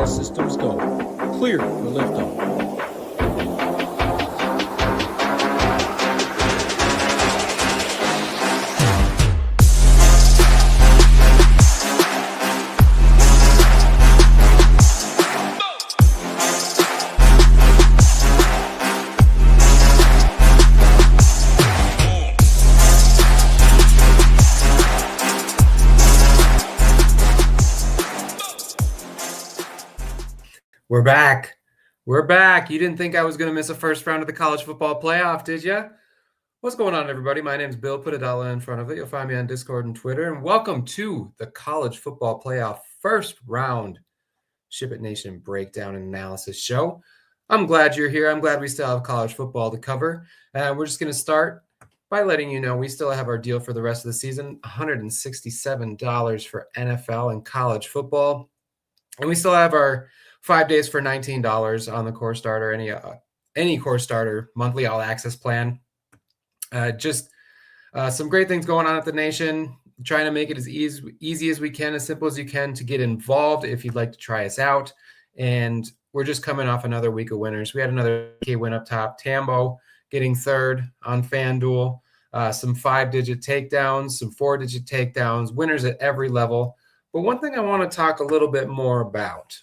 All systems go. Clear for liftoff. We're back. We're back. You didn't think I was going to miss a first round of the college football playoff, did you? What's going on, everybody? My name's Bill. Put a dollar in front of it. You'll find me on Discord and Twitter. And welcome to the college football playoff first round Ship It Nation breakdown and analysis show. I'm glad you're here. I'm glad we still have college football to cover. We're just going to start by letting you know we still have our deal for the rest of the season, $167 for NFL and college football. And we still have our 5 days for $19 on the core starter, any core starter monthly all access plan. Some great things going on at the nation. Trying to make it as easy as we can, as simple as you can to get involved if you'd like to try us out. And we're just coming off another week of winners. We had another K win up top. Tambo getting third on FanDuel. Some 5-digit takedowns, some 4-digit takedowns, winners at every level. But one thing I want to talk a little bit more about.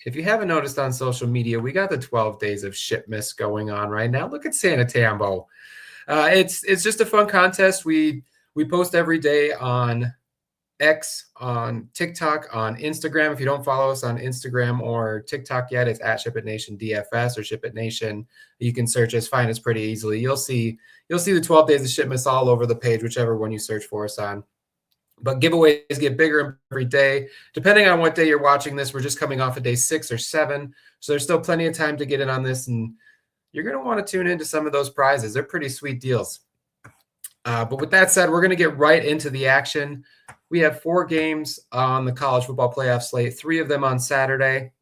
If you haven't noticed on social media, we got the 12 days of SHIPmas going on right now. Look at Santa Tambo. It's just a fun contest. We post every day on X, on TikTok, on Instagram. If you don't follow us on Instagram or TikTok yet, it's at Ship It Nation DFS or Ship It Nation. You can search us, find us pretty easily. You'll see the 12 days of SHIPmas all over the page, whichever one you search for us on. But giveaways get bigger every day. Depending on what day you're watching this, we're just coming off of day 6 or 7. So there's still plenty of time to get in on this. And you're going to want to tune into some of those prizes. They're pretty sweet deals. But with that said, we're going to get right into the action. We have 4 games on the college football playoff slate, 3 of them on Saturday.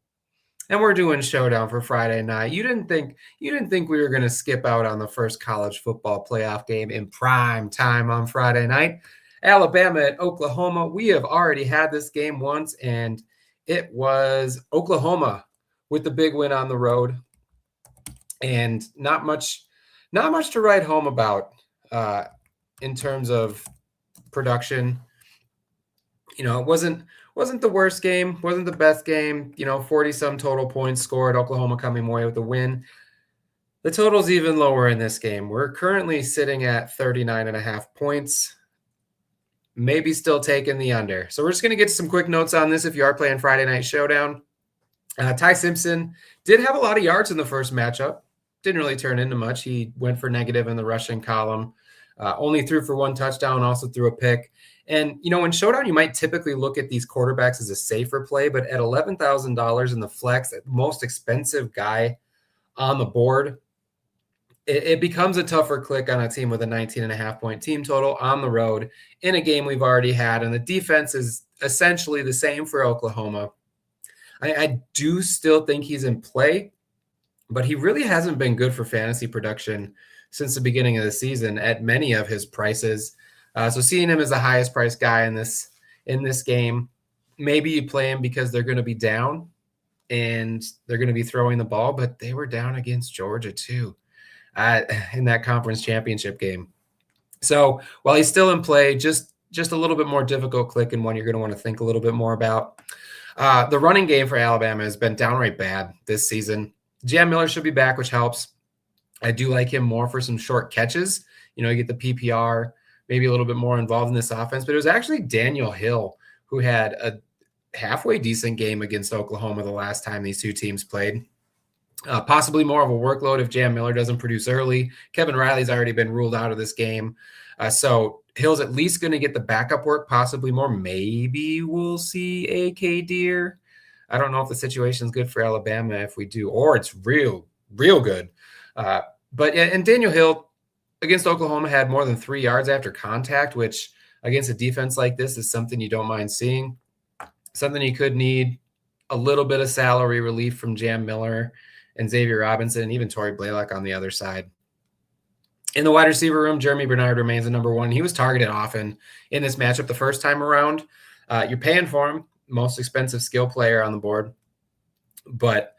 And we're doing Showdown for Friday night. You didn't think we were going to skip out on the first college football playoff game in prime time on Friday night. Alabama at Oklahoma. We have already had this game once, and it was Oklahoma with the big win on the road. And not much to write home about in terms of production. You know, it wasn't the worst game, wasn't the best game. 40-some total points scored. Oklahoma coming away with the win. The total's even lower in this game. We're currently sitting at 39.5 points. Maybe still taking the under. So we're just going to get some quick notes on this if you are playing Friday Night Showdown. Ty Simpson did have a lot of yards in the first matchup. Didn't really turn into much. He went for negative in the rushing column. Only threw for 1 touchdown, also threw a pick. And, in Showdown, you might typically look at these quarterbacks as a safer play, but at $11,000 in the flex, the most expensive guy on the board, it becomes a tougher click on a team with a 19.5-point team total on the road in a game we've already had. And the defense is essentially the same for Oklahoma. I do still think he's in play, but he really hasn't been good for fantasy production since the beginning of the season at many of his prices. So seeing him as the highest priced guy in this game, maybe you play him because they're going to be down and they're going to be throwing the ball, but they were down against Georgia too. In that conference championship game. So while he's still in play, just a little bit more difficult click and one you're going to want to think a little bit more about. The running game for Alabama has been downright bad this season. Jam Miller should be back, which helps. I do like him more for some short catches. You get the PPR, maybe a little bit more involved in this offense. But it was actually Daniel Hill who had a halfway decent game against Oklahoma the last time these two teams played. Possibly more of a workload if Jam Miller doesn't produce early. Kevin Riley's already been ruled out of this game. So Hill's at least going to get the backup work, possibly more. Maybe we'll see A.K. Deer. I don't know if the situation's good for Alabama if we do, or it's real good. And Daniel Hill against Oklahoma had more than 3 yards after contact, which against a defense like this is something you don't mind seeing. Something you could need a little bit of salary relief from Jam Miller and Xavier Robinson, and even Torrey Blaylock on the other side. In the wide receiver room, Jeremy Bernard remains the number one. He was targeted often in this matchup the first time around. You're paying for him, most expensive skill player on the board. But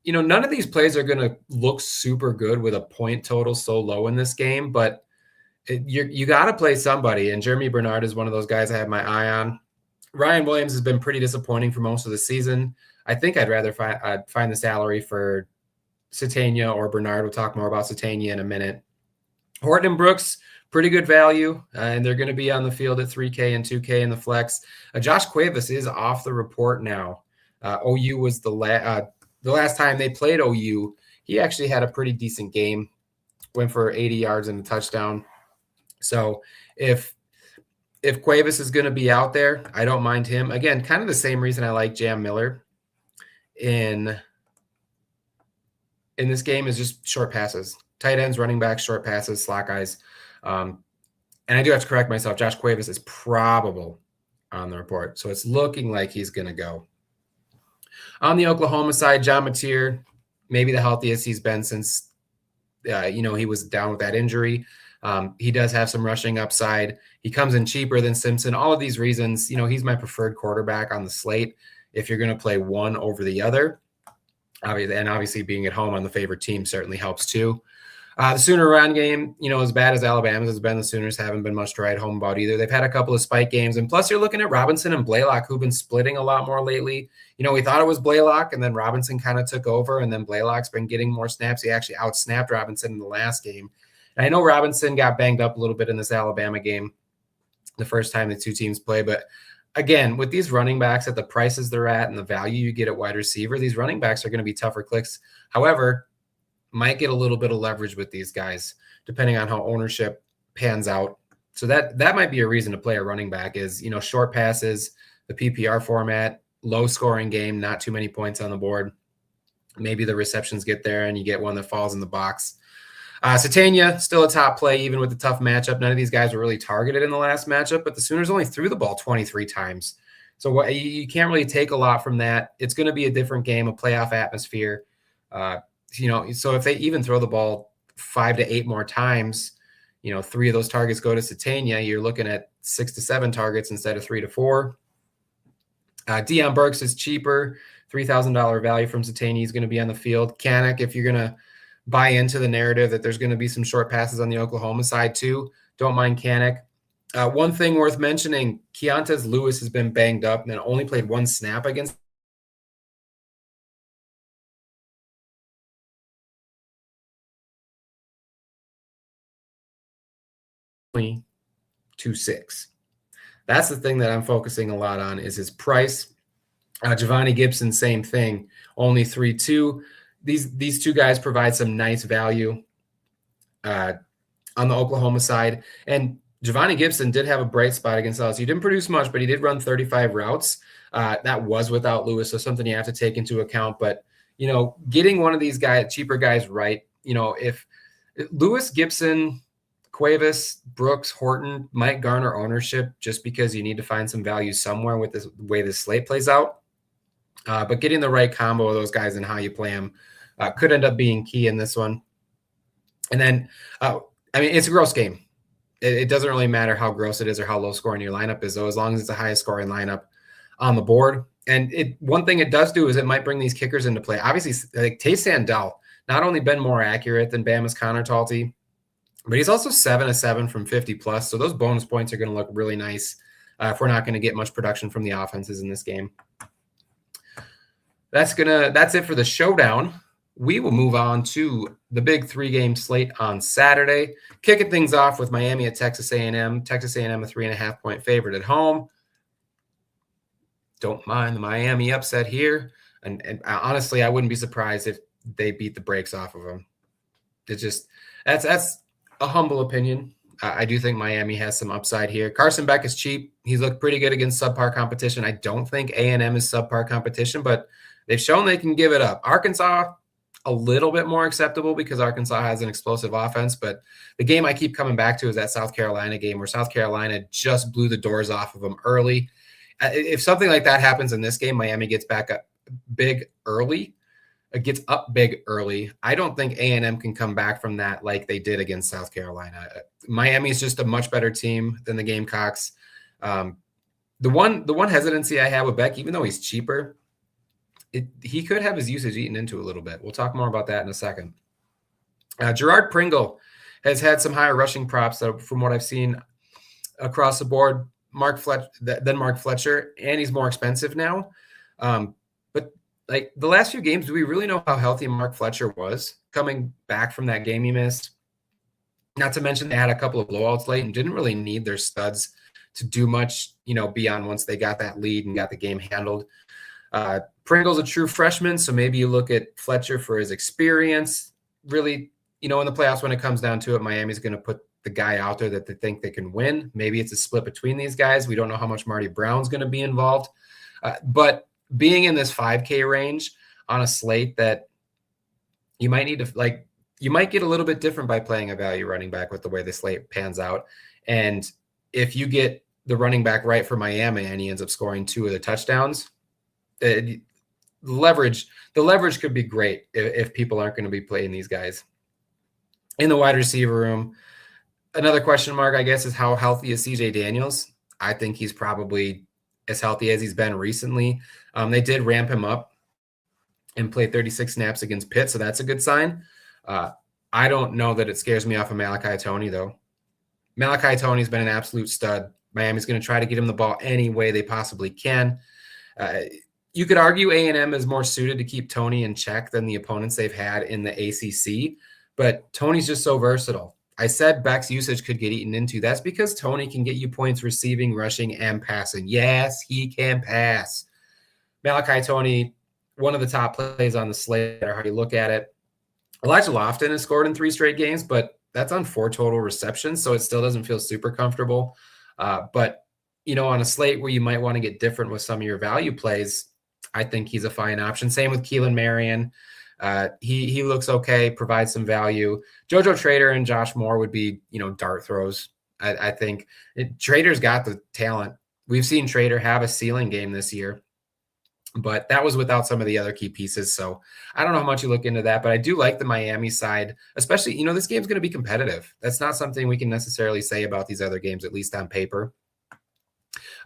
none of these plays are going to look super good with a point total so low in this game, but you got to play somebody. And Jeremy Bernard is one of those guys I have my eye on. Ryan Williams has been pretty disappointing for most of the season. I think I'd rather find the salary for Satania or Bernard. We'll talk more about Satania in a minute. Horton and Brooks, pretty good value, and they're going to be on the field at 3K and 2K in the flex. Josh Cuevas is off the report now. OU was the last time they played OU. He actually had a pretty decent game, went for 80 yards and a touchdown. So if Cuevas is going to be out there, I don't mind him. Again, kind of the same reason I like Jam Miller in this game is just short passes. Tight ends, running backs, short passes, slot guys. And I do have to correct myself. Josh Cuevas is probable on the report. So it's looking like he's going to go. On the Oklahoma side, John Mateer, maybe the healthiest he's been since, he was down with that injury. He does have some rushing upside. He comes in cheaper than Simpson. All of these reasons, he's my preferred quarterback on the slate if you're going to play one over the other. And obviously being at home on the favorite team certainly helps too. The Sooner run game, as bad as Alabama's has been, the Sooners haven't been much to write home about either. They've had a couple of spike games, and plus you're looking at Robinson and Blaylock, who've been splitting a lot more lately. We thought it was Blaylock, and then Robinson kind of took over, and then Blaylock's been getting more snaps. He actually outsnapped Robinson in the last game. And I know Robinson got banged up a little bit in this Alabama game the first time the two teams play, but again, with these running backs at the prices they're at and the value you get at wide receiver, these running backs are going to be tougher clicks. However, might get a little bit of leverage with these guys, depending on how ownership pans out. So that might be a reason to play a running back is, short passes, the PPR format, low scoring game, not too many points on the board. Maybe the receptions get there and you get one that falls in the box. Satania, still a top play, even with the tough matchup. None of these guys were really targeted in the last matchup, but the Sooners only threw the ball 23 times. So you can't really take a lot from that. It's going to be a different game, a playoff atmosphere. So if they even throw the ball 5 to 8 more times, 3 of those targets go to Satania, you're looking at 6 to 7 targets instead of 3 to 4. Deion Burks is cheaper, $3,000 value from Satania. He's going to be on the field. Kanak, if you're going to buy into the narrative that there's going to be some short passes on the Oklahoma side too, don't mind Kanak. One thing worth mentioning, Keontae Lewis has been banged up and only played 1 snap against 2.6. That's the thing that I'm focusing a lot on is his price. Giovanni Gibson, same thing, only 3.2. These two guys provide some nice value on the Oklahoma side. And Giovanni Gibson did have a bright spot against LSU. He didn't produce much, but he did run 35 routes. That was without Lewis, so something you have to take into account. But, getting one of these cheaper guys right, if Lewis, Gibson, Cuevas, Brooks, Horton might garner ownership just because you need to find some value somewhere with the way this slate plays out. But getting the right combo of those guys and how you play them could end up being key in this one. And then, it's a gross game. It doesn't really matter how gross it is or how low scoring your lineup is, though, as long as it's the highest scoring lineup on the board. And one thing it does do is it might bring these kickers into play. Obviously, like Tay Sandell, not only been more accurate than Bama's Connor Talty, but he's also 7 of 7 from 50 plus. So those bonus points are going to look really nice if we're not going to get much production from the offenses in this game. That's it for the showdown. We will move on to the big 3-game slate on Saturday. Kicking things off with Miami at Texas A&M. Texas A&M a 3.5-point favorite at home. Don't mind the Miami upset here. And honestly, I wouldn't be surprised if they beat the brakes off of them. It's just that's a humble opinion. I do think Miami has some upside here. Carson Beck is cheap. He's looked pretty good against subpar competition. I don't think A&M is subpar competition, but they've shown they can give it up. Arkansas, a little bit more acceptable because Arkansas has an explosive offense, but the game I keep coming back to is that South Carolina game where South Carolina just blew the doors off of them early. If something like that happens in this game, Miami gets back up big early. It gets up big early. I don't think A&M can come back from that like they did against South Carolina. Miami is just a much better team than the Gamecocks. The one hesitancy I have with Beck, even though he's cheaper, he could have his usage eaten into a little bit. We'll talk more about that in a second. Gerard Pringle has had some higher rushing props from what I've seen across the board. Mark Fletcher, and he's more expensive now. But like the last few games, do we really know how healthy Mark Fletcher was coming back from that game he missed? Not to mention they had a couple of blowouts late and didn't really need their studs to do much, beyond once they got that lead and got the game handled. Pringle's a true freshman, so maybe you look at Fletcher for his experience. Really, in the playoffs, when it comes down to it, Miami's going to put the guy out there that they think they can win. Maybe it's a split between these guys. We don't know how much Marty Brown's going to be involved. But being in this 5K range on a slate that you might need to, you might get a little bit different by playing a value running back with the way the slate pans out. And if you get the running back right for Miami and he ends up scoring 2 of the touchdowns, the leverage could be great if people aren't going to be playing these guys. In the wide receiver room, another question mark, I guess, is how healthy is CJ Daniels? I think he's probably as healthy as he's been recently. They did ramp him up and play 36 snaps against Pitt, so that's a good sign. I don't know that it scares me off of Malachi Toney, though. Malachi Toney's been an absolute stud. Miami's going to try to get him the ball any way they possibly can. You could argue A&M is more suited to keep Toney in check than the opponents they've had in the ACC, but Toney's just so versatile. I said Beck's usage could get eaten into. That's because Toney can get you points receiving, rushing, and passing. Yes, he can pass. Malachi Toney, one of the top plays on the slate, or how you look at it. Elijah Lofton has scored in 3 straight games, but that's on 4 total receptions, so it still doesn't feel super comfortable. But, on a slate where you might want to get different with some of your value plays, I think he's a fine option. Same with Keelan Marion. He looks okay, provides some value. JoJo Trader and Josh Moore would be, dart throws. I think Trader's got the talent. We've seen Trader have a ceiling game this year, but that was without some of the other key pieces. So I don't know how much you look into that, but I do like the Miami side, especially, this game's going to be competitive. That's not something we can necessarily say about these other games, at least on paper.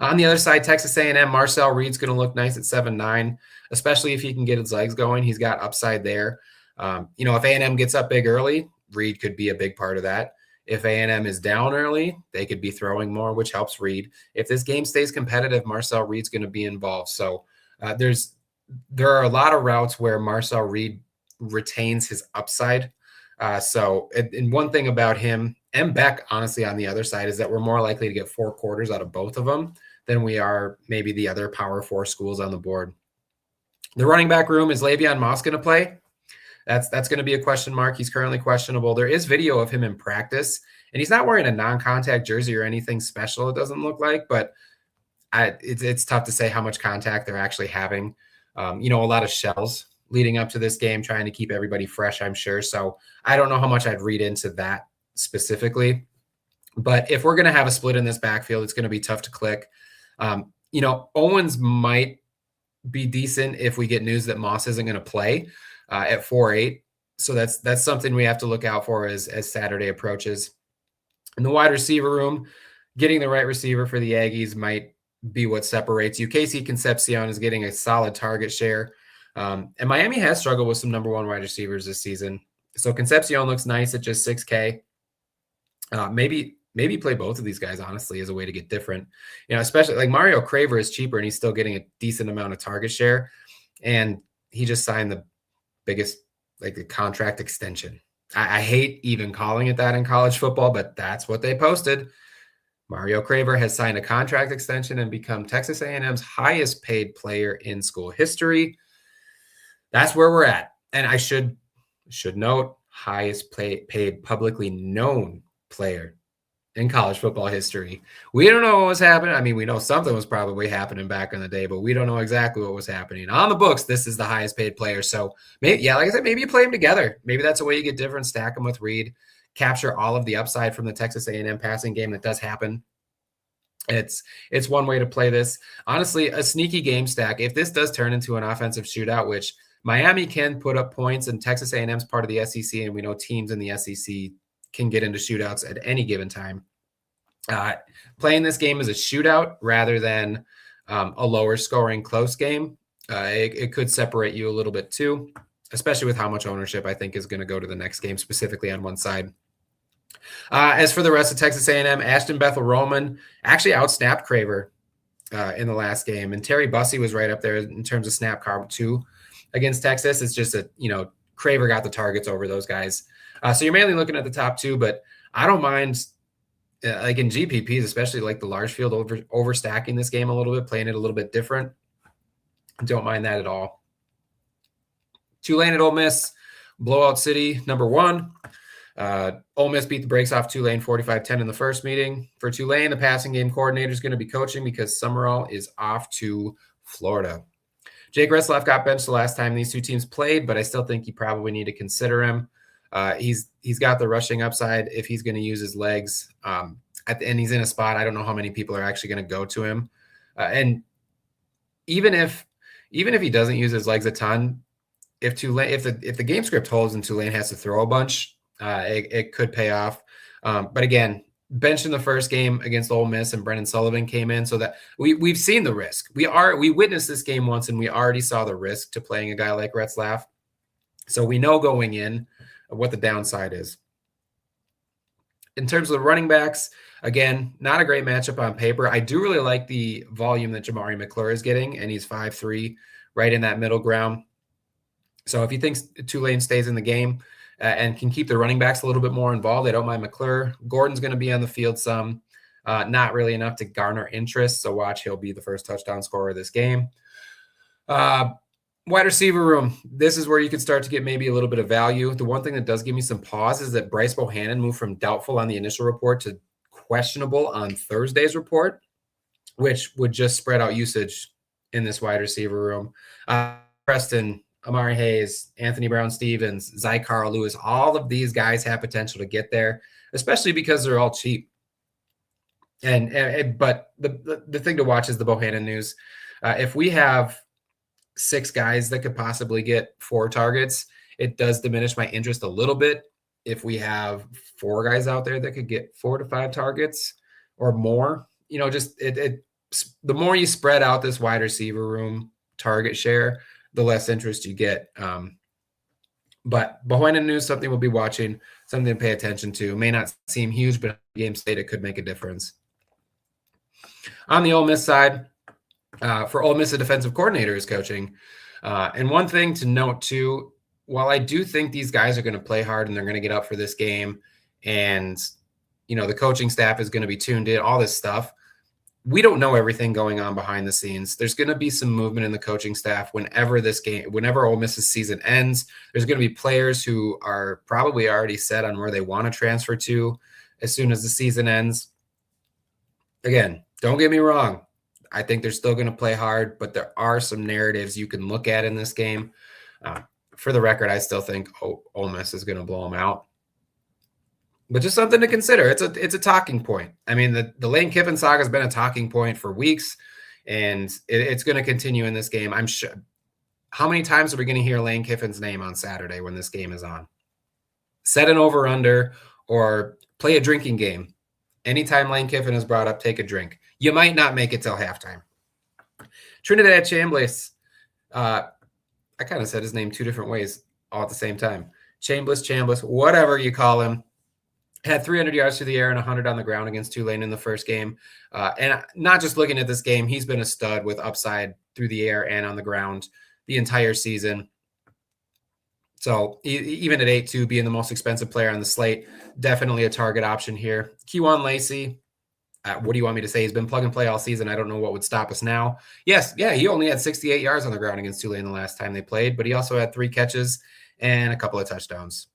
On the other side, Texas A&M, Marcel Reed's going to look nice at 7-9, especially if he can get his legs going. He's got upside there. If A&M gets up big early, Reed could be a big part of that. If A&M is down early, they could be throwing more, which helps Reed. If this game stays competitive, Marcel Reed's going to be involved. So there are a lot of routes where Marcel Reed retains his upside. And one thing about him and Beck, honestly, on the other side, is that we're more likely to get 4 quarters out of both of them than we are maybe the other Power 4 schools on the board. The running back room, is Le'Veon Moss going to play? That's going to be a question mark. He's currently questionable. There is video of him in practice, and he's not wearing a non-contact jersey or anything special, it doesn't look like, but it's tough to say how much contact they're actually having. A lot of shells leading up to this game, trying to keep everybody fresh, I'm sure. So I don't know how much I'd read into that specifically. But if we're going to have a split in this backfield, it's going to be tough to click. Owens might be decent if we get news that Moss isn't going to play at 4-8. So that's something we have to look out for as Saturday approaches. In the wide receiver room, getting the right receiver for the Aggies might be what separates you. Casey Concepcion is getting a solid target share. And Miami has struggled with some number 1 wide receivers this season. So Concepcion looks nice at just 6K. Maybe play both of these guys, honestly, as a way to get different. Especially like Mario Craver is cheaper and he's still getting a decent amount of target share. And he just signed the biggest, the contract extension. I hate even calling it that in college football, but that's what they posted. Mario Craver has signed a contract extension and become Texas A&M's highest paid player in school history. That's where we're at. And I should note, highest paid publicly known player in college football history. We don't know what was happening. I mean, we know something was probably happening back in the day, but we don't know exactly what was happening. On the books, this is the highest paid player. So maybe, like I said, maybe you play them together. Maybe that's a way you get different, stack them with Reed, capture all of the upside from the Texas A&M passing game that does happen. It's one way to play this. Honestly, a sneaky game stack. If this does turn into an offensive shootout, which Miami can put up points, and Texas A&M's part of the SEC, and we know teams in the SEC can get into shootouts at any given time. Playing this game as a shootout rather than a lower scoring close game it could separate you a little bit too, especially with how much ownership I think is going to go to the next game, specifically on one side. As for the rest of Texas A&M, Ashton Bethel-Roman actually outsnapped Craver in the last game, and Terry Bussey was right up there in terms of snap count too against Texas. It's just that, Craver got the targets over those guys. So you're mainly looking at the top two, but I don't mind, like in GPPs, especially like the large field overstacking this game a little bit, playing it a little bit different. Don't mind that at all. Tulane at Ole Miss, blowout city, number one. Ole Miss beat the brakes off Tulane 45-10 in the first meeting. For Tulane, the passing game coordinator is going to be coaching because Summerall is off to Florida. Jake Retzlaff got benched the last time these two teams played, but I still think you probably need to consider him. He's got the rushing upside if he's going to use his legs. And he's in a spot, I don't know how many people are actually going to go to him. And even if he doesn't use his legs a ton, if the game script holds and Tulane has to throw a bunch, it could pay off. But again, benched in the first game against Ole Miss, and Brennan Sullivan came in, so that we've seen the risk. We witnessed this game once, and we already saw the risk to playing a guy like Retzlaff. So we know going in what the downside is. In terms of the running backs, again, not a great matchup on paper. I do really like the volume that Jamari McClure is getting, and he's 5'3", right in that middle ground. So if he thinks Tulane stays in the game and can keep the running backs a little bit more involved, I don't mind McClure. Gordon's going to be on the field some, not really enough to garner interest. So watch, he'll be the first touchdown scorer of this game. Wide receiver room. This is where you could start to get maybe a little bit of value. The one thing that does give me some pause is that Bryce Bohannon moved from doubtful on the initial report to questionable on Thursday's report, which would just spread out usage in this wide receiver room. Preston, Amari Hayes, Anthony Brown-Stevens, Zy Carl Lewis, all of these guys have potential to get there, especially because they're all cheap. But the thing to watch is the Bohannon news. If we have 6 guys that could possibly get 4 targets, it does diminish my interest a little bit. If we have 4 guys out there that could get 4 to 5 targets or more, the more you spread out this wide receiver room target share, the less interest you get. But Bohannon news, something we'll be watching, something to pay attention to. May not seem huge, but game state, it could make a difference. On the Ole Miss side, for Ole Miss, a defensive coordinator is coaching. And one thing to note too, while I do think these guys are going to play hard and they're going to get up for this game, and the coaching staff is going to be tuned in, all this stuff, we don't know everything going on behind the scenes. There's going to be some movement in the coaching staff whenever Ole Miss's season ends. There's going to be players who are probably already set on where they want to transfer to as soon as the season ends. Again, don't get me wrong. I think they're still going to play hard, but there are some narratives you can look at in this game. For the record, I still think Ole Miss is going to blow them out. But just something to consider. It's a talking point. I mean, the Lane Kiffin saga has been a talking point for weeks, and it's going to continue in this game. I'm sure. How many times are we going to hear Lane Kiffin's name on Saturday when this game is on? Set an over-under or play a drinking game. Anytime Lane Kiffin is brought up, take a drink. You might not make it till halftime. Trinidad Chambliss. I kind of said his name 2 different ways all at the same time. Chambliss, whatever you call him. Had 300 yards through the air and 100 on the ground against Tulane in the first game. And not just looking at this game, he's been a stud with upside through the air and on the ground the entire season. So even at 8-2, being the most expensive player on the slate, definitely a target option here. Kewan Lacey, what do you want me to say? He's been plug and play all season. I don't know what would stop us now. He only had 68 yards on the ground against Tulane the last time they played, but he also had 3 catches and a couple of touchdowns.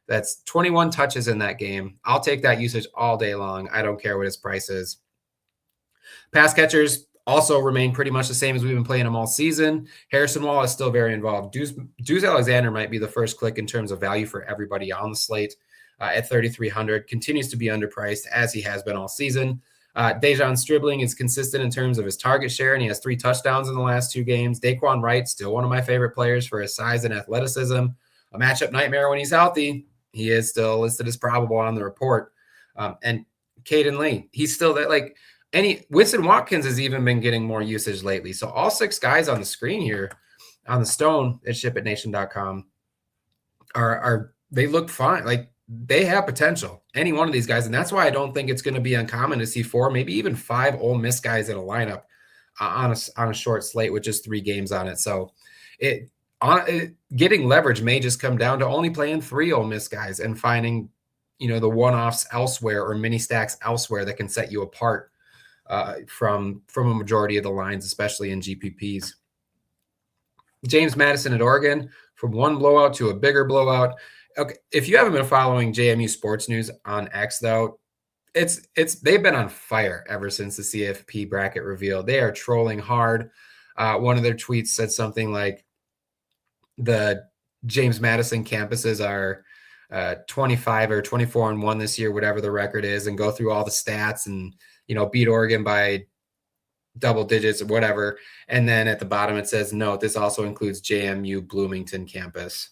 That's 21 touches in that game. I'll take that usage all day long. I don't care what his price is. Pass catchers also remain pretty much the same as we've been playing them all season. Harrison Wall is still very involved. Deuce Alexander might be the first click in terms of value for everybody on the slate at 3,300. Continues to be underpriced as he has been all season. Dejon Stribling is consistent in terms of his target share, and he has 3 touchdowns in the last 2 games. Daquan Wright, still one of my favorite players for his size and athleticism. A matchup nightmare when he's healthy. He is still listed as probable on the report. And Caden Lee, he's still that Winston Watkins has even been getting more usage lately. So all 6 guys on the screen here on the stone at shipitnation.com are they look fine. Like, they have potential, any one of these guys. And that's why I don't think it's going to be uncommon to see 4, maybe even 5 Ole Miss guys in a lineup on a short slate with just 3 games on it. So getting leverage may just come down to only playing 3 Ole Miss guys and finding, the one-offs elsewhere or mini stacks elsewhere that can set you apart from a majority of the lines, especially in GPPs. James Madison at Oregon, from one blowout to a bigger blowout. Okay, if you haven't been following JMU Sports News on X, though, they've been on fire ever since the CFP bracket reveal. They are trolling hard. One of their tweets said something like, the James Madison campuses are 25 or 24-1 this year, whatever the record is, and go through all the stats and, beat Oregon by double digits or whatever. And then at the bottom it says, no, this also includes JMU Bloomington campus,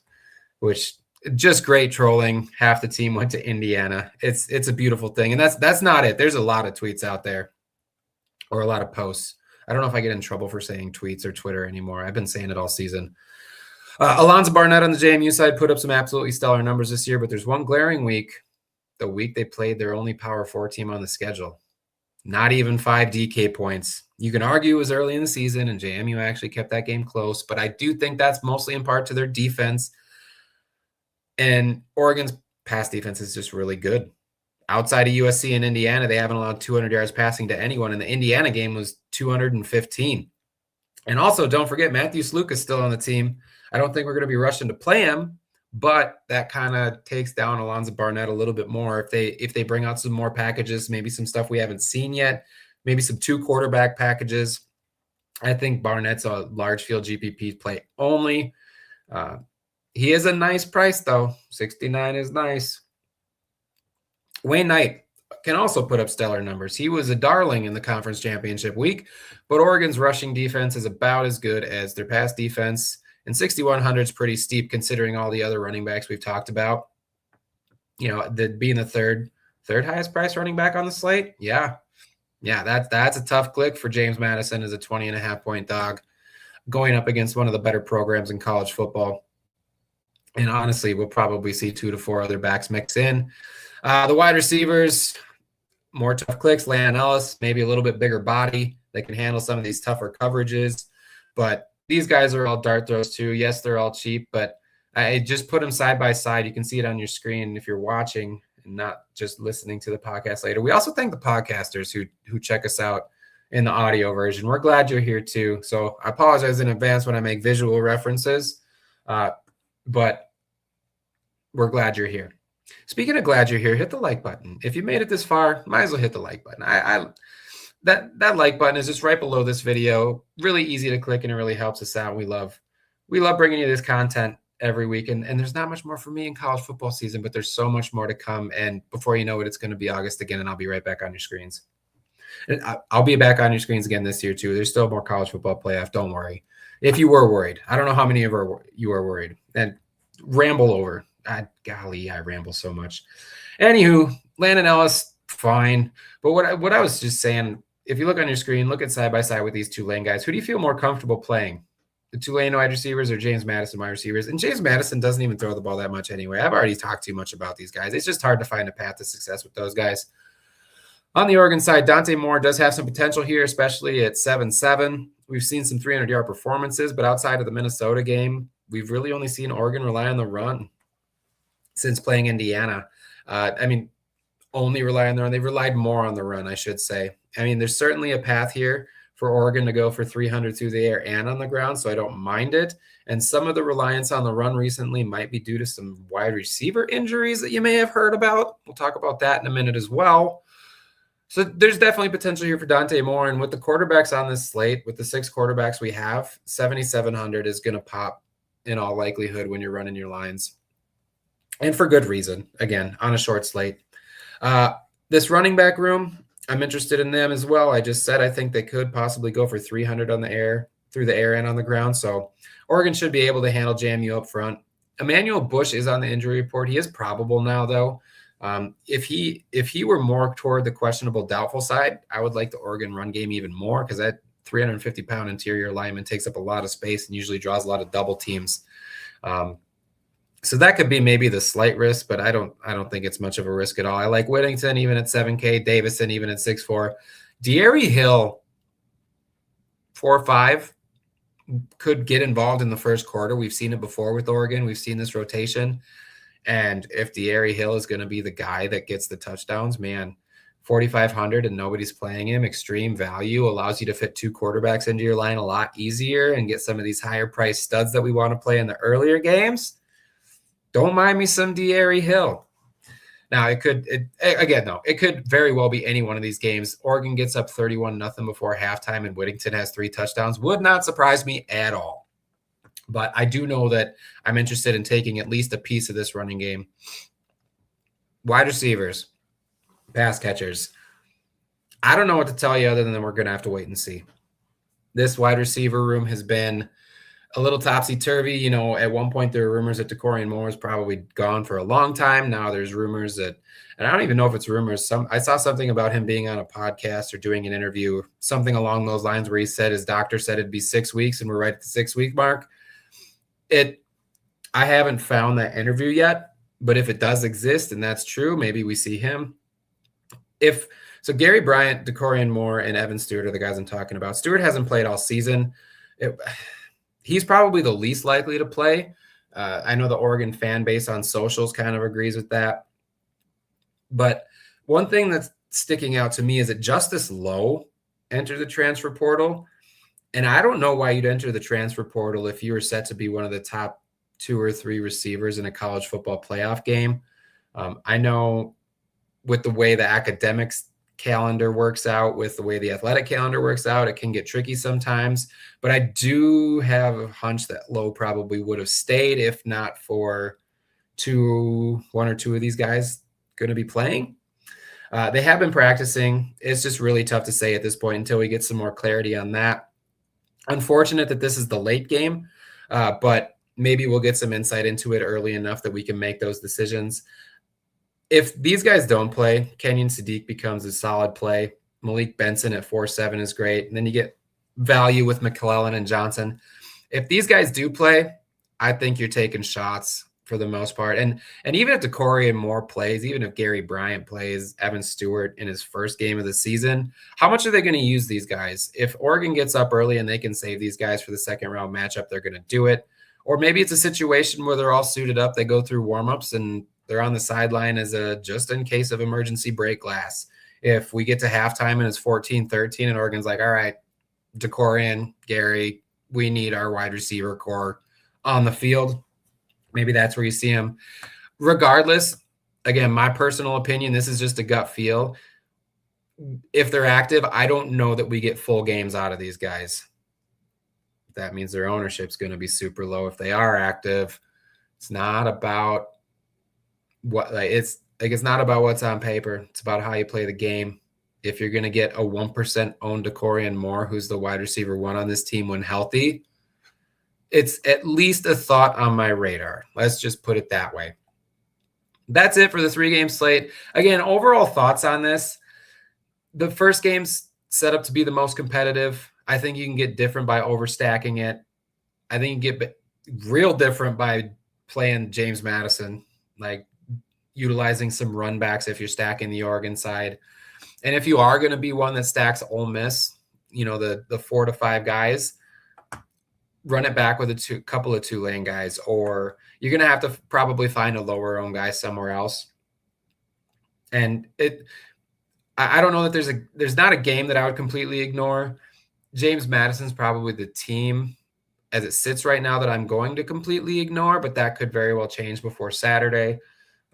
which just great trolling. Half the team went to Indiana. It's a beautiful thing. And that's not it. There's a lot of tweets out there, or a lot of posts. I don't know if I get in trouble for saying tweets or Twitter anymore. I've been saying it all season. Alonzo Barnett on the JMU side put up some absolutely stellar numbers this year, but there's one glaring week, the week they played their only Power 4 team on the schedule. Not even 5 DK points. You can argue it was early in the season and JMU actually kept that game close, but I do think that's mostly in part to their defense. And Oregon's pass defense is just really good. Outside of USC and Indiana, they haven't allowed 200 yards passing to anyone. And the Indiana game was 215. And also, don't forget, Matthew Sluka is still on the team. I don't think we're going to be rushing to play him, but that kind of takes down Alonzo Barnett a little bit more. If they bring out some more packages, maybe some stuff we haven't seen yet, maybe some 2 quarterback packages. I think Barnett's a large field GPP play only. He is a nice price, though. 69 is nice. Wayne Knight can also put up stellar numbers. He was a darling in the conference championship week, but Oregon's rushing defense is about as good as their pass defense. And 6,100 is pretty steep considering all the other running backs we've talked about. Being the third highest price running back on the slate. Yeah, that's a tough click for James Madison as a 20.5 point dog going up against one of the better programs in college football. And honestly, we'll probably see 2 to 4 other backs mix in. The wide receivers, more tough clicks. Landon Ellis, maybe a little bit bigger body that can handle some of these tougher coverages. But these guys are all dart throws too. Yes, they're all cheap, but I just put them side by side. You can see it on your screen if you're watching and not just listening to the podcast later. We also thank the podcasters who check us out in the audio version. We're glad you're here too. So I apologize in advance when I make visual references, but we're glad you're here. Speaking of glad you're here, hit the like button. If you made it this far, might as well hit the like button. That like button is just right below this video. Really easy to click, and it really helps us out. We love bringing you this content every week. And there's not much more for me in college football season, but there's so much more to come. And before you know it, it's going to be August again, and I'll be right back on your screens. And I'll be back on your screens again this year too. There's still more college football playoff. Don't worry. If you were worried, I don't know how many of you are worried. And ramble over. Golly, I ramble so much. Anywho, Landon Ellis, fine. But what I was just saying, if you look on your screen, look at side by side with these Tulane guys. Who do you feel more comfortable playing? The Tulane wide receivers or James Madison wide receivers? And James Madison doesn't even throw the ball that much anyway. I've already talked too much about these guys. It's just hard to find a path to success with those guys. On the Oregon side, Dante Moore does have some potential here, especially at 7-7. We've seen some 300-yard performances, but outside of the Minnesota game, we've really only seen Oregon rely on the run since playing Indiana. Only rely on the run. They've relied more on the run, I should say. There's certainly a path here for Oregon to go for 300 through the air and on the ground, so I don't mind it. And some of the reliance on the run recently might be due to some wide receiver injuries that you may have heard about. We'll talk about that in a minute as well. So there's definitely potential here for Dante Moore. And with the quarterbacks on this slate, with the 6 quarterbacks we have, 7,700 is going to pop in all likelihood when you're running your lines. And for good reason, again, on a short slate. This running back room, I'm interested in them as well. I just said I think they could possibly go for 300 on the air, through the air and on the ground. So Oregon should be able to handle JMU up front. Emmanuel Bush is on the injury report. He is probable now, though. If he were more toward the questionable doubtful side, I would like the Oregon run game even more, because 350-pound interior lineman, takes up a lot of space and usually draws a lot of double teams. So that could be maybe the slight risk, but I don't think it's much of a risk at all. I like Whittington even at 7K, Davison even at 6'4". De'Aaron Hill, 4-5, could get involved in the first quarter. We've seen it before with Oregon. We've seen this rotation. And if De'Aaron Hill is going to be the guy that gets the touchdowns, man, 4,500 and nobody's playing him, extreme value, allows you to fit 2 quarterbacks into your line a lot easier and get some of these higher priced studs that we want to play in the earlier games. Don't mind me some De'Aaron Hill. Now, it could very well be any one of these games. Oregon gets up 31-0 before halftime and Whittington has 3 touchdowns. Would not surprise me at all. But I do know that I'm interested in taking at least a piece of this running game. Wide receivers, pass catchers. I don't know what to tell you other than we're going to have to wait and see. This wide receiver room has been a little topsy-turvy. At one point there were rumors that DeCorian Moore is probably gone for a long time. Now there's rumors that, and I don't even know if it's rumors. I saw something about him being on a podcast or doing an interview, something along those lines where he said his doctor said it'd be 6 weeks and we're right at the 6-week mark. I haven't found that interview yet, but if it does exist and that's true, maybe we see him. So Gary Bryant, DeCorian Moore, and Evan Stewart are the guys I'm talking about. Stewart hasn't played all season. He's probably the least likely to play. I know the Oregon fan base on socials kind of agrees with that. But one thing that's sticking out to me is that Justice Lowe entered the transfer portal. And I don't know why you'd enter the transfer portal if you were set to be one of the top 2 or 3 receivers in a college football playoff game. I know with the way the academics calendar works out, with the way the athletic calendar works out, it can get tricky sometimes. But I do have a hunch that Lowe probably would have stayed if not for 1 or 2 of these guys going to be playing. They have been practicing. It's just really tough to say at this point until we get some more clarity on that. Unfortunate that this is the late game, but maybe we'll get some insight into it early enough that we can make those decisions. If these guys don't play, Kenyon Sadiq becomes a solid play. Malik Benson at 4.7 is great. And then you get value with McClellan and Johnson. If these guys do play, I think you're taking shots for the most part. And even if DeCorian Moore plays, even if Gary Bryant plays, Evan Stewart in his first game of the season, how much are they going to use these guys? If Oregon gets up early and they can save these guys for the second round matchup, they're going to do it. Or maybe it's a situation where they're all suited up, they go through warmups and they're on the sideline as a just in case of emergency break glass. If we get to halftime and it's 14-13 and Oregon's like, all right, DeCorian, Gary, we need our wide receiver core on the field. Maybe that's where you see him. Regardless, again, my personal opinion, this is just a gut feel. If they're active, I don't know that we get full games out of these guys. That means their ownership's going to be super low. If they are active, it's not about it's not about what's on paper. It's about how you play the game. If you're going to get a 1% owned DeCorian Moore, who's the wide receiver 1 on this team when healthy, it's at least a thought on my radar. Let's just put it that way. That's it for the 3-game slate. Again, overall thoughts on this. The first game's set up to be the most competitive. I think you can get different by overstacking it. I think you can get real different by playing James Madison, like utilizing some run backs if you're stacking the Oregon side. And if you are going to be one that stacks Ole Miss, the 4 to 5 guys, run it back with a couple of Tulane guys, or you're going to have to probably find a lower owned guy somewhere else. And I don't know that there's not a game that I would completely ignore. James Madison's probably the team as it sits right now that I'm going to completely ignore, but that could very well change before Saturday.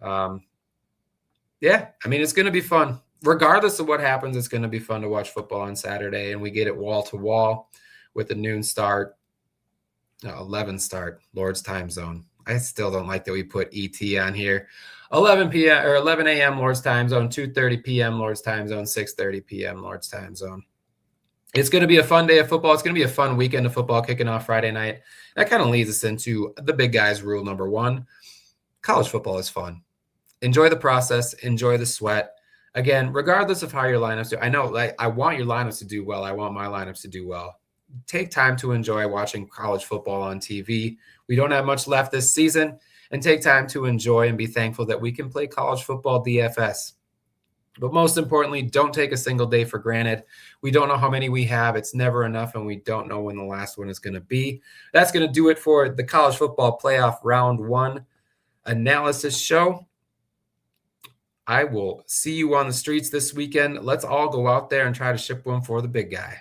It's going to be fun. Regardless of what happens, it's going to be fun to watch football on Saturday, and we get it wall to wall with the noon start. 11 start, Lord's time zone. I still don't like that we put ET on here. 11 p.m. or 11 a.m. Lord's time zone, 2:30 p.m. Lord's time zone, 6:30 p.m. Lord's time zone. It's going to be a fun day of football. It's going to be a fun weekend of football kicking off Friday night. That kind of leads us into the big guys rule number 1. College football is fun. Enjoy the process. Enjoy the sweat. Again, regardless of how your lineups do, I know I want your lineups to do well. I want my lineups to do well. Take time to enjoy watching college football on TV. We don't have much left this season, and take time to enjoy and be thankful that we can play college football DFS. But most importantly, don't take a single day for granted. We don't know how many we have. It's never enough, and we don't know when the last one is going to be. That's going to do it for the college football playoff round 1 analysis show. I will see you on the streets this weekend. Let's all go out there and try to ship one for the big guy.